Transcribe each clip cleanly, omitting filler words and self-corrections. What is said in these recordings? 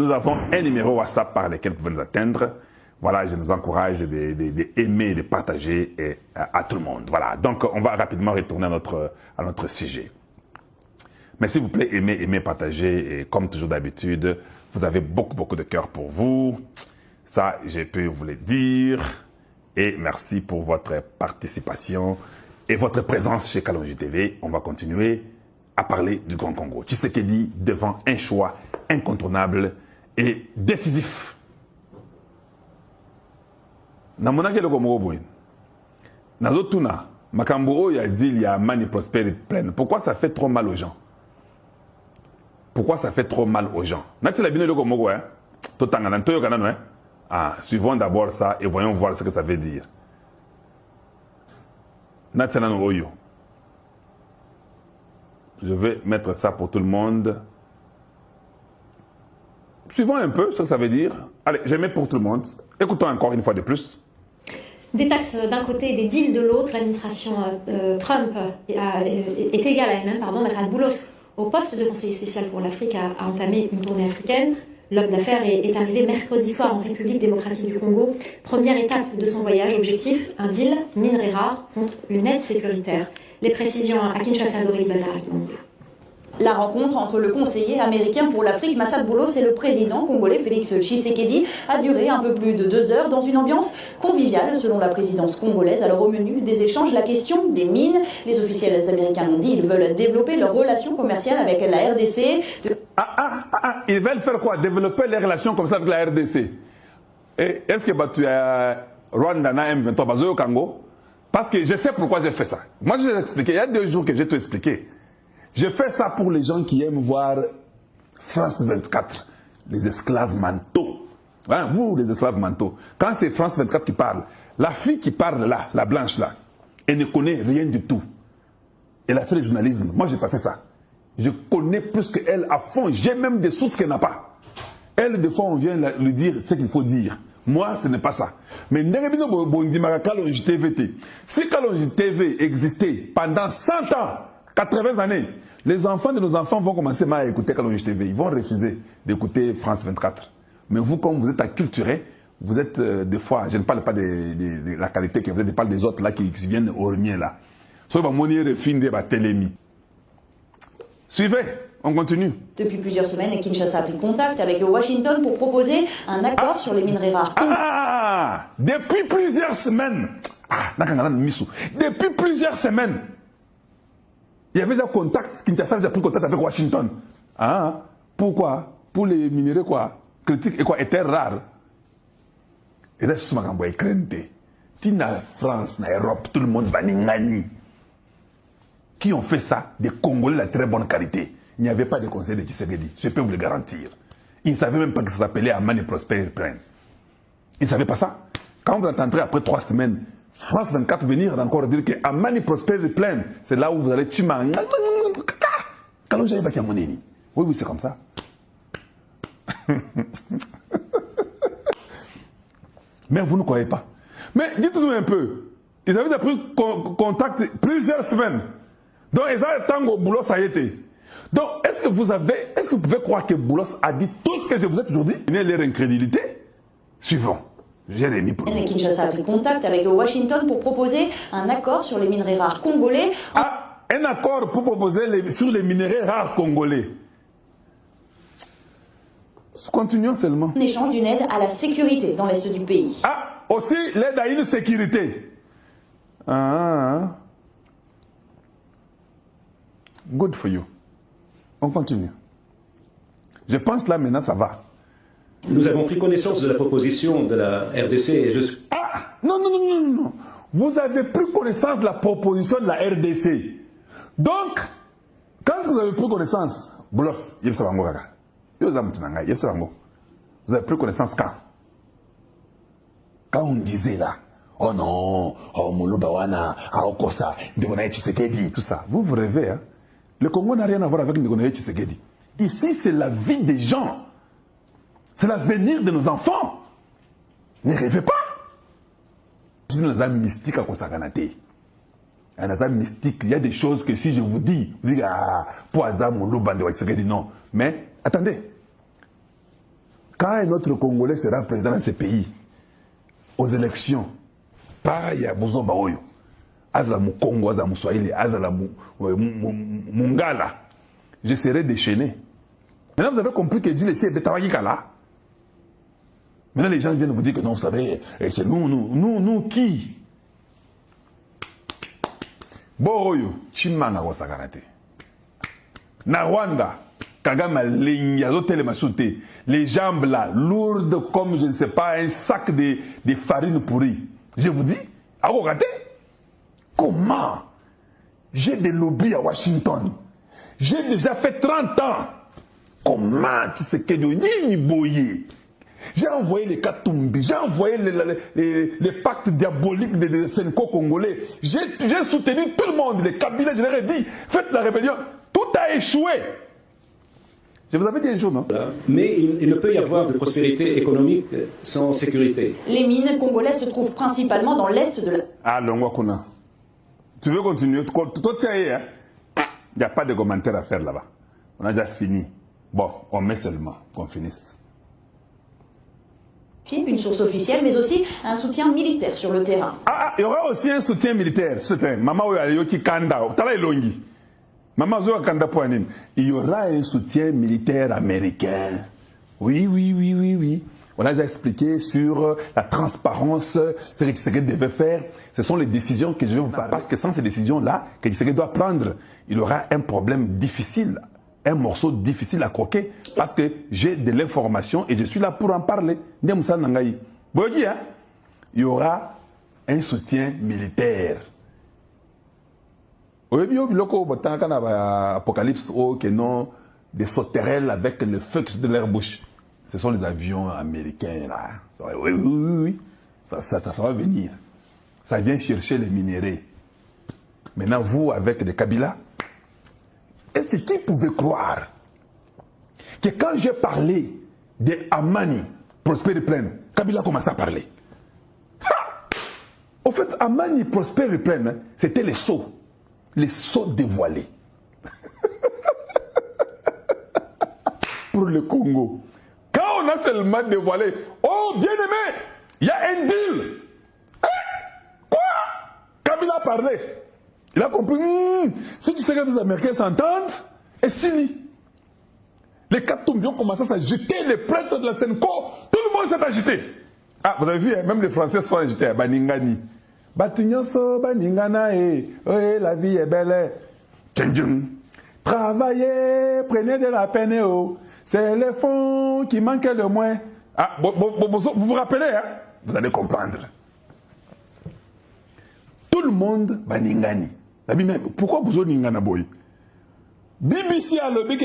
Nous avons un numéro WhatsApp par lequel vous pouvez nous atteindre. Voilà, je nous encourage d'aimer et de partager à tout le monde. Voilà, donc on va rapidement retourner à notre sujet. Mais s'il vous plaît, aimez, partagez. Et comme toujours d'habitude, vous avez beaucoup de cœur pour vous. Ça, je peux vous le dire. Et merci pour votre participation et votre présence chez Kalonji TV. On va continuer à parler du Grand Congo. Tshisekedi devant un choix incontournable et décisif. Namonake loko moko boy. Nazotuna, makambo oyo ya dit il y a mani prospère pleine. Pourquoi ça fait trop mal aux gens? Pourquoi ça fait trop mal aux gens? Nati la bino loko moko hein. Totanga nan toyo kanano hein. Ah, suivons d'abord ça et voyons voir ce que ça veut dire. Nati nan oyo. Je vais mettre ça pour tout le monde. Suivons un peu ce que ça veut dire. Allez, je mets pour tout le monde. Écoutons encore une fois de plus. Des taxes d'un côté, des deals de l'autre. L'administration Trump est égale à elle-même. Massad Boulos, au poste de conseiller spécial pour l'Afrique, a entamé une tournée africaine. L'homme d'affaires est arrivé mercredi soir en République démocratique du Congo. Première étape de son voyage, objectif, un deal, minerais rares contre une aide sécuritaire. Les précisions à Kinshasa d'Aurélie Bazar. La rencontre entre le conseiller américain pour l'Afrique, Massad Boulos, et le président congolais, Félix Tshisekedi, a duré un peu plus de 2 heures dans une ambiance conviviale, selon la présidence congolaise. Alors au menu des échanges, la question des mines. Les officiels américains l'ont dit, ils veulent développer leurs relations commerciales avec la RDC. Ils veulent faire quoi? Développer les relations comme ça avec la RDC. Et est-ce que tu as Rwanda na M23 basé au Congo? Parce que je sais pourquoi j'ai fait ça. Moi, je vais expliquer. Il y a 2 jours que j'ai tout expliqué. Je fais ça pour les gens qui aiment voir France 24, les esclaves mentaux. Hein, vous, les esclaves mentaux. Quand c'est France 24 qui parle, la fille qui parle là, la blanche là, elle ne connaît rien du tout. Elle a fait le journalisme. Moi, je n'ai pas fait ça. Je connais plus qu'elle à fond. J'ai même des sources qu'elle n'a pas. Elle, des fois, on vient lui dire ce qu'il faut dire. Moi, ce n'est pas ça. Mais si Kalonji TV existait pendant 100 ans, 80 années, les enfants de nos enfants vont commencer à écouter Kalonji TV. Ils vont refuser d'écouter France 24. Mais vous, comme vous êtes acculturés, vous êtes des fois, je ne parle pas de la qualité que vous êtes, je parle des autres là qui viennent au rien là. Suivez, on continue. Depuis plusieurs semaines, Kinshasa a pris contact avec Washington pour proposer un accord sur les minerais rares. Depuis plusieurs semaines. Depuis plusieurs semaines. Il y avait déjà contact, Kinshasa a déjà pris contact avec Washington. Pourquoi? Pour les minéraux quoi? Critiques et quoi? Étaient rares. Et ça, c'est ce que je crainte. Tina France, na Europe, tout le monde va n'ingani. Qui ont fait ça? Des Congolais de très bonne qualité. Il n'y avait pas de conseil de Tshisekedi. Je peux vous le garantir. Ils ne savaient même pas que ça s'appelait Amani Prosper Plein. Ils ne savaient pas ça. Quand vous entendrez après 3 semaines, France 24 venir encore dire que Amani Prosper Plein, c'est là où vous allez chima. Quand j'ai pas moneni. Oui, c'est comme ça. Mais vous ne croyez pas. Mais dites-nous un peu. Ils avaient pris contact plusieurs semaines. Donc, ils ont tango Boulos a été. Donc, est-ce que vous pouvez croire que Boulos a dit tout ce que je vous ai toujours dit? Leur incrédulité? Suivons. Jérémy pour nous. Kinshasa a pris contact avec Washington pour proposer un accord sur les minerais rares congolais. Un accord pour proposer sur les minerais rares congolais. Continuons seulement. En échange d'une aide à la sécurité dans l'est du pays. Aussi l'aide à une sécurité. Good for you. On continue. Je pense là maintenant ça va. Nous avons pris connaissance de la proposition de la RDC et je suis... Non. Vous avez pris connaissance de la proposition de la RDC. Donc, quand vous avez pris connaissance, Boulos, vous avez pris connaissance quand? Quand on disait là, oh non, oh Mouloubawana, Okosa, Ndegonaye Tshisekedi, tout ça. Vous rêvez, hein? Le Congo n'a rien à voir avec Ndegonaye Tshisekedi. Ici, c'est la vie des gens. C'est l'avenir de nos enfants. Ne rêvez pas. C'est un mystique à Kosaganate. Un mystique, il y a des choses que si je vous dis, vous dites, poison, mon loup, non. Mais, attendez. Quand un autre Congolais sera président dans ce pays, aux élections, pas il y a besoin de Baoyo. Azala mu Congo, Azala mu Swahili, Azala mu Ngala. Je serai déchaîné. Maintenant, vous avez compris que dit les c'est Betawakikala. Maintenant, les gens viennent vous dire que non, vous savez, c'est nous qui? Boroyo, Chimanga Wasakarate. Na Rwanda, Kagame Linga, les jambes là, lourdes comme, je ne sais pas, un sac de farine pourrie. Je vous dis, à regarder, comment? J'ai des lobbies à Washington. J'ai déjà fait 30 ans. Comment tu sais que Nini Boye? J'ai envoyé les Katumbi, j'ai envoyé les pactes diaboliques des Senko congolais. J'ai soutenu tout le monde, les Kabila, je leur ai dit, faites la rébellion. Tout a échoué. Je vous avais dit un jour, non? Mais il ne peut y avoir de prospérité économique sans sécurité. Les mines congolaises se trouvent principalement dans l'est de la... Ah, Longwakuna. Tu veux continuer? Toi, tu sais, hein? Il n'y a pas de commentaires à faire là-bas. On a déjà fini. Bon, on met seulement qu'on finisse. Une source officielle, mais aussi un soutien militaire sur le terrain. Il y aura aussi un soutien militaire. Maman Yoki Kanda, Tala Longi. Maman Zoa Kanda Poanim. Il y aura un soutien militaire américain. Oui. On a déjà expliqué sur la transparence, ce que Tshisekedi devait faire. Ce sont les décisions que je vais vous parler. Parce que sans ces décisions-là, que Tshisekedi doit prendre, il aura un problème difficile. Un morceau difficile à croquer parce que j'ai de l'information et je suis là pour en parler. Il y aura un soutien militaire. Apocalypse, des sauterelles avec le feu de leur bouche. Ce sont les avions américains là. Oui. Ça va venir. Ça vient chercher les minéraux. Maintenant, vous, avec des Kabila, est-ce que qui pouvait croire que quand j'ai parlé de Amani, Prospère Pleine, Kabila commençait à parler? Au fait, Amani, Prospère Pleine, c'était les sceaux dévoilés. Pour le Congo. Quand on a seulement dévoilé, oh bien-aimé, il y a un deal. Quoi? Kabila parlait. Il a compris, si tu sais que les Américains s'entendent, et Sili. Les Katumbi ont commencé à s'agiter, les prêtres de la Senko, tout le monde s'est agité. Ah, vous avez vu, hein, même les Français sont agités à Baningani. Batignoso, Baningana, la vie est belle. Travaillez, prenez de la peine, c'est les fonds qui manquent le moins. Ah, vous vous rappelez, hein? Vous allez comprendre. Tout le monde, Baningani. Pourquoi vous avez Ningana boy? BBC a lobby que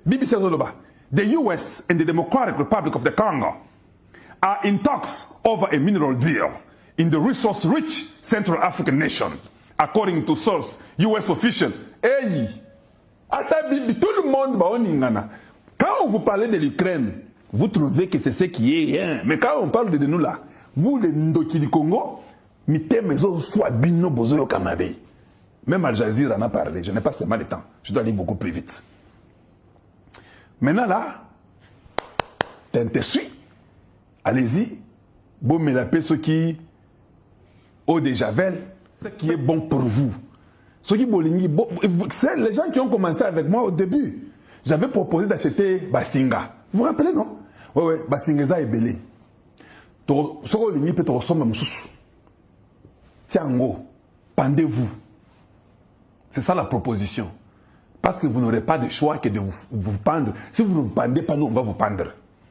BBC a lobby. The US and the Democratic Republic of the Congo are in talks over a mineral deal in the resource-rich Central African nation, according to source US official. Hey, tout le monde va Ningana. Quand vous parlez de l'Ukraine, vous trouvez que c'est ce qui est rien. Mais quand on parle de nous là, vous les Ndoki du Congo, même Al Jazeera en a parlé, je n'ai pas seulement le temps, je dois aller beaucoup plus vite. Maintenant là, t'es suis, allez-y, bon me la paix ce qui eau de Javel, ce qui est bon pour vous. Ce qui bolingi, c'est les gens qui ont commencé avec moi au début. J'avais proposé d'acheter Basinga. Vous vous rappelez non? Oui, Basinga est belé. Ce que l'Union peut te ressembler à Moussou. Tiango, pendez-vous. C'est ça la proposition. Parce que vous n'aurez pas de choix que de vous pendre. Si vous ne vous pendez pas, nous, on va vous pendre.